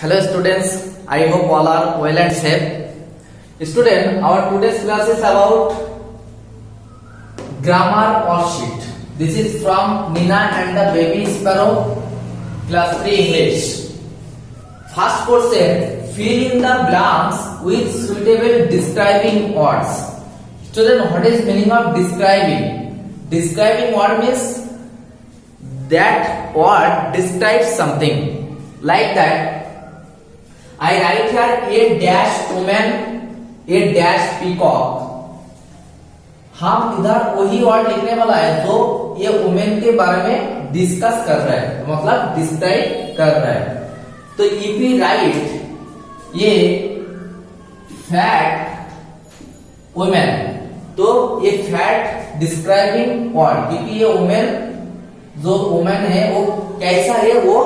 Hello students, I hope all are well and safe. Student, our today's class is about grammar worksheet. This is from Nina and the Baby Sparrow, class 3 English. First question, fill in the blanks with suitable describing words. Student, what is meaning of describing? Describing word means that word describes something. Like that, I write here a dash woman, a dash peacock. हम इधर वही word लिखने वाला है जो ये women के बारे में डिस्कस कर रहा है, मतलब डिस्क्राइब कर रहा है. तो इफ वी राइट ये फैट वुमेन, तो ये फैट डिस्क्राइबिंग वर्ड, क्योंकि ये वुमेन जो वुमेन है वो कैसा है वो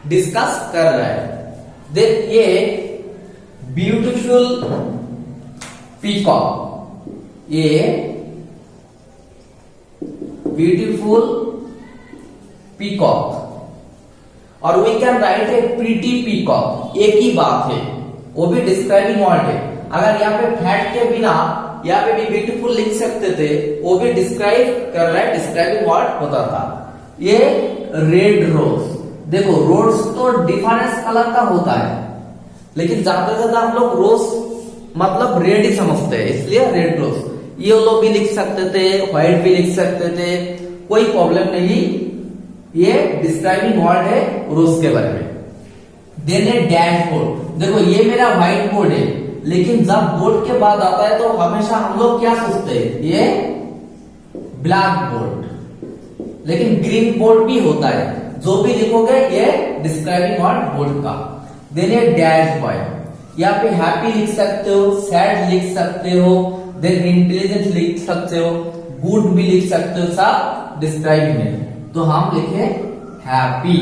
डिस्कस कर रहा है. देन ये ब्यूटीफुल पीकॉक, ये ब्यूटीफुल पीकॉक. और we can write a pretty peacock, एक ही बात है, वो भी डिस्क्राइबिंग वर्ड है. अगर यहाँ पे फैट के बिना यहाँ पे भी ब्यूटीफुल लिख सकते थे, वो भी डिस्क्राइब कर रहा है, डिस्क्राइबिंग वर्ड होता था. ये रेड रोज, देखो रोज तो डिफरेंस कलर का होता है, लेकिन ज्यादा ज्यादा हम लोग रोज मतलब रेड ही समझते हैं, इसलिए रेड रोज. येलो भी लिख सकते थे, व्हाइट भी लिख सकते थे, कोई प्रॉब्लम नहीं. ये डिस्क्राइबिंग वर्ड है रोज के बारे में. देन ए डैशबोर्ड, देखो ये मेरा व्हाइट बोर्ड है, लेकिन जब बोर्ड के बाद आता है तो हमेशा हम लोग क्या सोचते हैं, ये ब्लैक बोर्ड, लेकिन ग्रीन बोर्ड भी होता है. जो भी लिखोगे ये डिस्क्राइबिंग वर्ड बोर्ड का. देन ए डैश बॉय, यहाँ पे हैप्पी लिख सकते हो, सैड लिख सकते हो, देन इंटेलिजेंट लिख सकते हो, गुड भी लिख सकते हो, सब डिस्क्राइबिंग है. तो हम लिखे हैप्पी,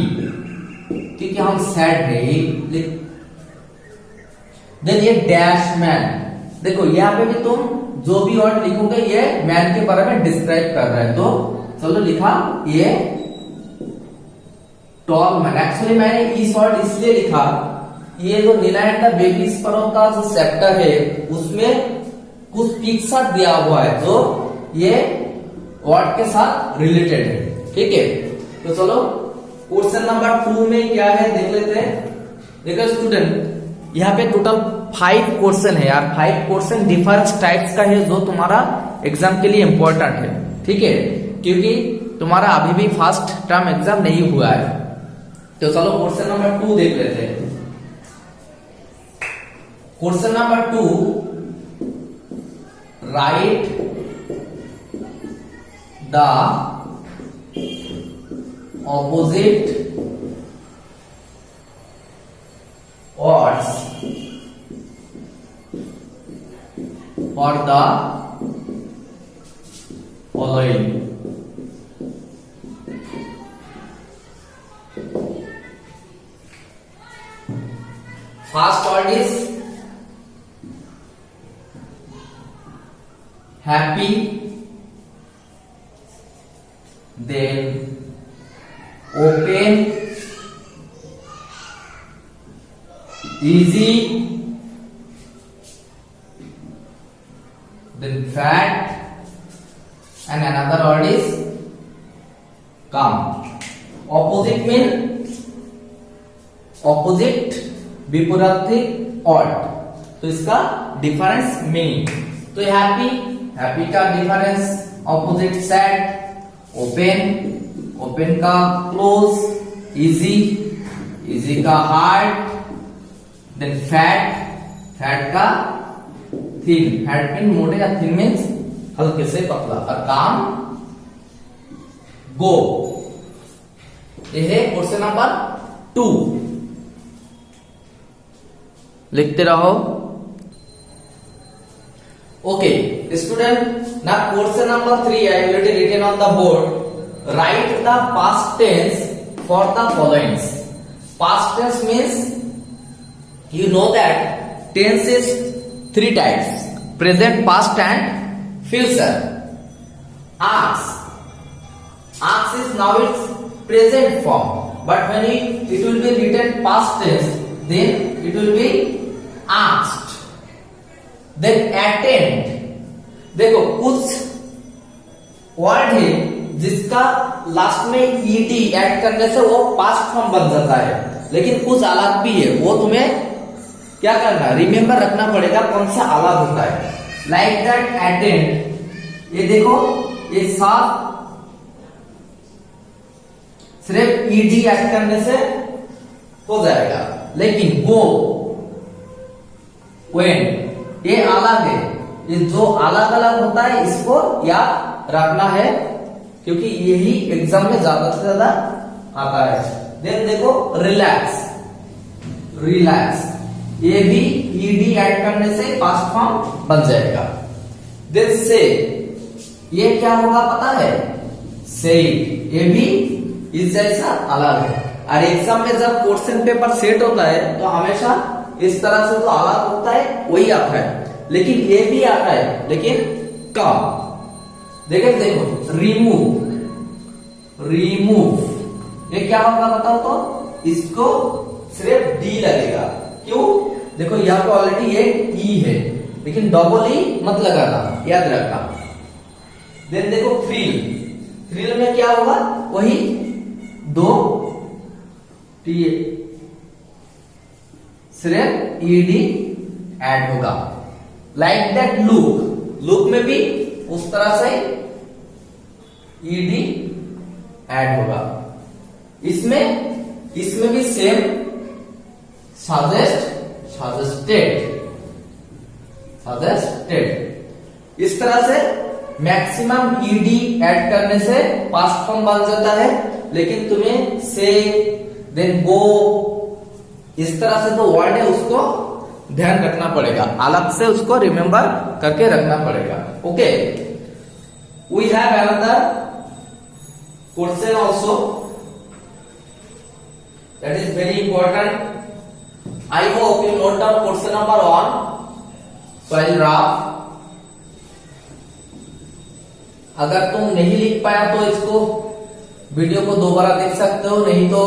क्योंकि हम सैड नहीं लिख. देन ये डैश मैन, देखो यहाँ पे भी तुम जो भी वर्ड लिखोगे ये मैन के बारे में डिस्क्राइब कर रहा है. तो चलो लिखा ये टॉल मैन. एक्चुअली मैंने इस वर्ड इसलिए लिखा, ये जो Neena and the baby sparrow का जो चैप्टर है उसमें कुछ पिक्चर दिया हुआ है जो ये वर्ड के साथ रिलेटेड है. ठीक है, तो चलो क्वेश्चन नंबर 2 में क्या है देख लेते हैं. देखो स्टूडेंट, यहाँ पे टोटल 5 क्वेश्चन है यार. 5 क्वेश्चन डिफरेंट टाइप्स का है जो तुम्हारा एग्जाम के लिए इंपॉर्टेंट है. ठीक है, क्योंकि तुम्हारा अभी भी फर्स्ट टर्म एग्जाम नहीं हुआ है. तो चलो क्वेश्चन नंबर 2 देख लेते हैं. Question number 2, right the opposite words for the following. First word is happy, then open, easy, then fat, and another word is calm. Opposite means opposite विपरीत word, तो इसका डिफरेंस मीनिंग. तो happy, happy का difference opposite sad, open, open का close, easy, easy का hard, then fat, fat का thin. Fat mean मोटे या थिन मीन्स हल्के से पतला. और काम, गो. ये है क्वेश्चन नंबर 2. लिखते रहो. Okay student, now question number 3 I already written on the board. Write the past tense for the following. Past tense means you know that tense is 3 types: present, past and future. Ask is now its present form. but when it will be written past tense, then it will be asked. Then attend. देखो कुछ word है जिसका last में ed add करने से वो past form बन जाता है, लेकिन कुछ अलग भी है, वो तुम्हें क्या करना है, रिमेम्बर रखना पड़ेगा कौन सा अलग होता है। लाइक दैट अटेंड, ये देखो ये साफ सिर्फ ed ऐड करने से हो जाएगा, लेकिन गो, व्हेन ये अलग है, ये जो अलग अलग होता है इसको याद रखना है, क्योंकि यही एग्जाम में ज्यादा से ज्यादा आता है। देन देखो रिलैक्स, रिलैक्स ये भी ed ऐड करने से पास्ट फॉर्म बन जाएगा। देन से, ये क्या होगा पता है, से, ये भी इस जैसा अलग है, और एग्जाम में जब क्वेश्चन पेपर सेट होता है तो हमेशा इस तरह से जो अलग होता है वही आता है, लेकिन ये भी आता है लेकिन कम। देखो रिमूव, रिमूव ये क्या होगा बताओ तो, इसको सिर्फ डी लगेगा, क्यों, देखो यहाँ पे ऑलरेडी ये ई है, लेकिन डबल ई मत लगाना, याद रखना। देन देखो फ्रील, फ्रील में क्या होगा, वही दो टी सिर्फ ईडी ऐड होगा। लाइक दैट लुक, लुक में भी उस तरह से ईडी ऐड होगा। इसमें भी सेम, सजेस्ट, सजेस्टेड, सजेस्टेड, इस तरह से मैक्सिमम ईडी ऐड करने से पास्ट फॉर्म बन जाता है, लेकिन तुम्हें से, देन गो, इस तरह से जो वर्ड है उसको ध्यान रखना पड़ेगा, अलग से उसको रिमेम्बर करके रखना पड़ेगा। Okay, we have another question also, that is very important. I hope you note down question number 1, soil rough. अगर तुम नहीं लिख पाया तो इसको वीडियो को दोबारा देख सकते हो, नहीं तो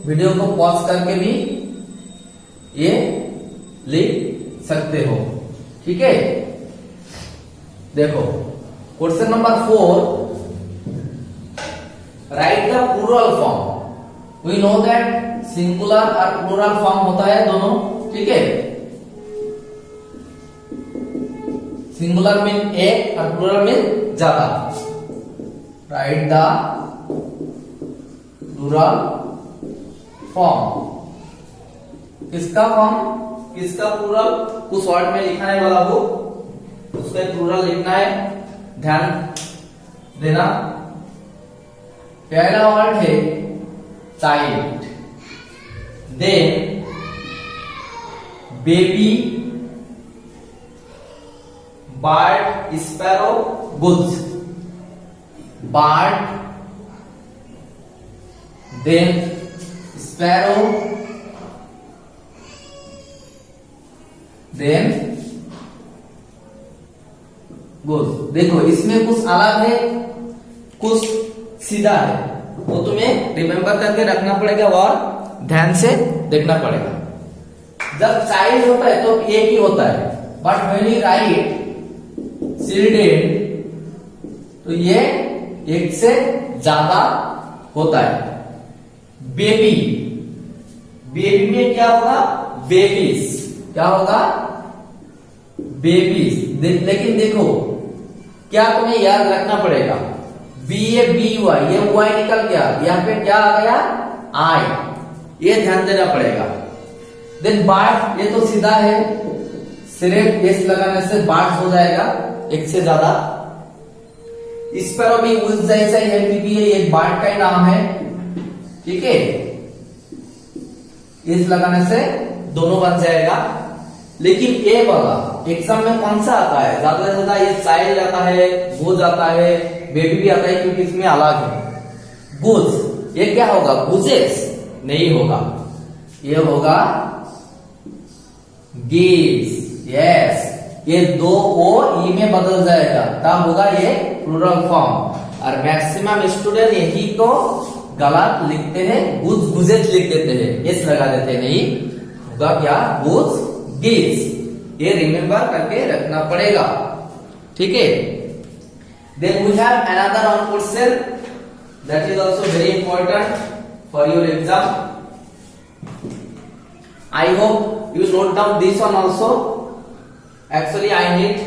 वीडियो को पॉज करके भी ये लिख सकते हो, ठीक है। देखो question number 4, write the plural form. We know that singular और प्लूरल फॉर्म होता है दोनों, ठीक है। सिंगुलर मीन एक और प्लूरल मीन ज्यादा। राइट द प्लूरल फॉर्म, किसका फॉर्म, किसका प्लूरल, उस वर्ड में लिखना है वाला वो, उसका प्लूरल लिखना है, ध्यान देना। पहला वर्ड है child, then baby, bird, sparrow, goods, bird, then sparrow, then goods. देखो इसमें कुछ अलग है, कुछ सीधा है, वो तुम्हें रिमेम्बर करके रखना पड़ेगा और ध्यान से देखना पड़ेगा। जब चाइल्ड होता है तो एक ही होता है, but when you right children तो ये एक से ज्यादा होता है। बेबी, बेबी में क्या होगा, बेबीज, क्या होगा, बेबीज। लेकिन देखो क्या तुम्हें याद रखना पड़ेगा, बी ए बी वाई, ये वाई निकल गया, यहाँ पे क्या आ गया, आई, ये ध्यान देना पड़ेगा। देन बर्ड, ये तो सीधा है, सिर्फ एस लगाने से बर्ड हो जाएगा, एक से ज्यादा। स्पैरो भी उस जैसा ही है, क्योंकि ये एक बर्ड का ही नाम है, ठीक है। एस लगाने से दोनों बन जाएगा। लेकिन ए वाला एग्जाम में कौन सा आता है, ज्यादा से ज्यादा ये चाइल्ड आता है, गोज आता है, बेबी भी आता है, क्योंकि इसमें अलग है। गुज, ये क्या होगा, गुजेस नहीं होगा, ये होगा गिव्स, यस। ये दो ओ ई में बदल जाएगा, तब होगा ये प्लूरल फॉर्म। और मैक्सिमम स्टूडेंट यही को गलत लिखते हैं, गुज गुजेज लिख देते हैं, एस लगा देते हैं, नहीं होगा क्या, गुज गिज। ये रिमेम्बर करके रखना पड़ेगा, ठीक है। Then we have another one question that is also very important for your exam. I hope you note down this one also. Actually, I need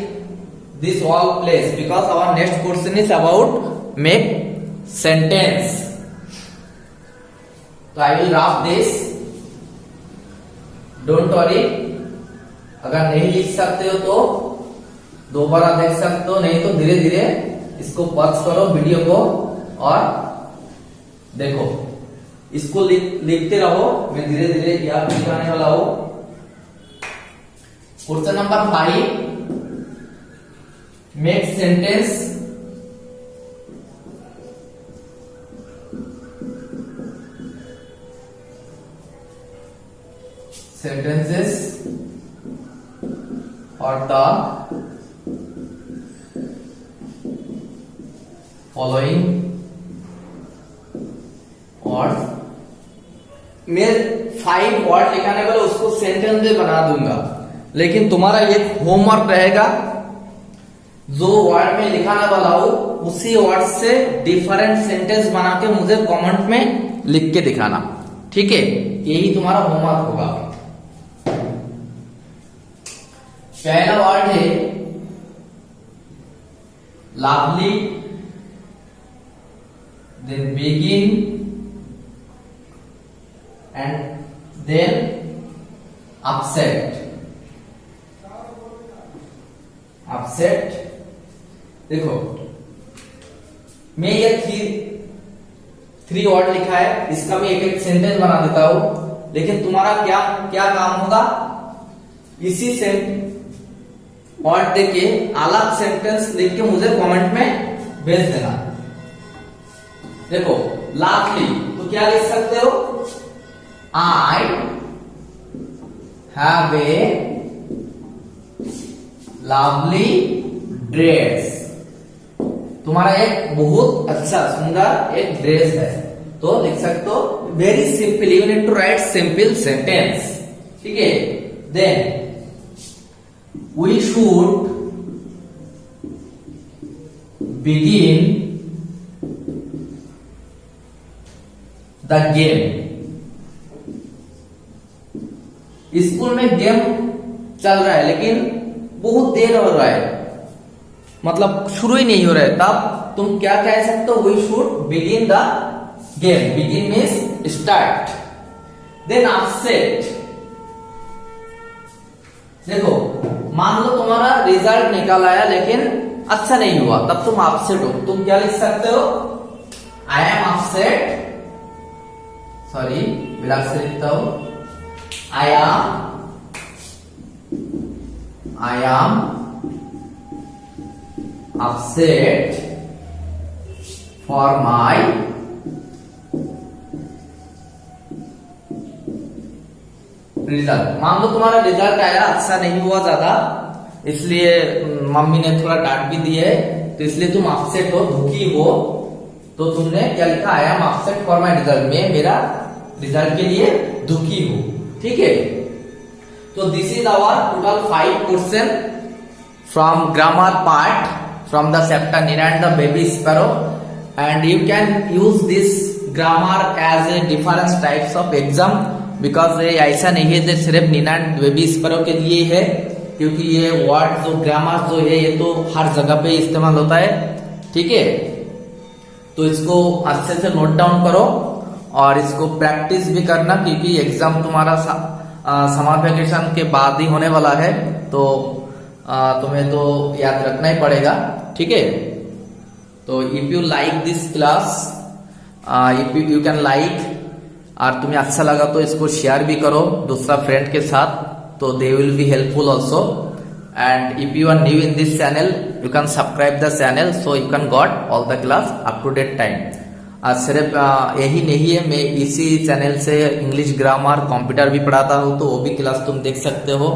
this all place because our next question is about make sentence. So I will wrap this. Don't worry. अगर नहीं लिख सकते हो तो दोबारा देख सकते हो, नहीं तो धीरे धीरे इसको पॉज करो वीडियो को और देखो। इसको लिखते रहो, मैं धीरे धीरे याद दिखाने वाला हूं। Question number 5, make sentence sentences or the following words। मैं 5 वर्ड लिखाने वाला उसको सेंटेंस में बना दूंगा, लेकिन तुम्हारा ये होमवर्क रहेगा, जो वर्ड में लिखाने वाला हो उसी वर्ड से डिफरेंट सेंटेंस बना के मुझे कमेंट में लिख के दिखाना, ठीक है। यही तुम्हारा होमवर्क होगा। पहला वर्ड है lovely, then begin and then upset। upset देखो, मैं ये थ्री वर्ड लिखा है, इसका मैं एक एक सेंटेंस बना देता हूं, लेकिन तुम्हारा क्या क्या काम होगा, इसी वर्ड देके अलग सेंटेंस लिख के मुझे कमेंट में भेज देना। देखो लाभली तो क्या लिख सकते हो, I have a lovely dress। तुम्हारा एक बहुत अच्छा सुंदर एक ड्रेस है, तो लिख सकते हो very simple, you need to write simple sentence, ठीक है। Then we should begin the game. School में गेम चल रहा है लेकिन बहुत देर हो रहा है, मतलब शुरू ही नहीं हो रहा है, तब तुम क्या कह सकते हो, we should begin the game. Begin means start. Then upset, देखो मान लो तुम्हारा रिजल्ट निकल आया लेकिन अच्छा नहीं हुआ, तब तुम अपसेट हो, तुम क्या लिख सकते हो, I am upset, sorry Virat से लिखता हूं, I am upset for my result. मान लो तुम्हारा रिजल्ट आया, अच्छा नहीं हुआ ज्यादा, इसलिए मम्मी ने थोड़ा डांट भी दी है, तो इसलिए तुम अपसेट हो, दुखी हो, तो तुमने क्या लिखा, I am upset for my result, मैं मेरा रिजल्ट के लिए दुखी हूं, ठीक है। तो this is our total 5 question from grammar part from the chapter Neena and the baby sparrow, and you can use this grammar as a different types of exam, because ये ऐसा नहीं है जो सिर्फ नीना एंड बेबी स्पैरो के लिए है, क्योंकि ये वर्ड जो ग्रामर जो है ये तो हर जगह पे इस्तेमाल होता है, ठीक है। तो इसको अच्छे से नोट डाउन करो और इसको प्रैक्टिस भी करना, क्योंकि एग्जाम तुम्हारा समर वेकेशन के बाद ही होने वाला है, तो तुम्हें तो याद रखना ही पड़ेगा, ठीक है। तो if you like this class, if you can like, और तुम्हें अच्छा लगा तो इसको शेयर भी करो दूसरा फ्रेंड के साथ, तो they will be helpful also. And if you are new in this channel, you can subscribe the channel so you can got all the class up to date time. सिर्फ यही नहीं है, मैं इसी चैनल से इंग्लिश ग्रामर कंप्यूटर भी पढ़ाता हूँ, तो वो भी क्लास तुम देख सकते हो,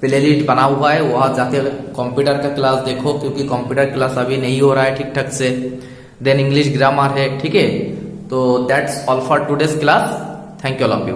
प्लेलिस्ट बना हुआ है, वहां जाके कंप्यूटर का क्लास देखो, क्योंकि कंप्यूटर क्लास अभी नहीं हो रहा है ठीक ठाक से। देन इंग्लिश ग्रामर है, ठीक है। तो that's all for today's class. Thank you all of you.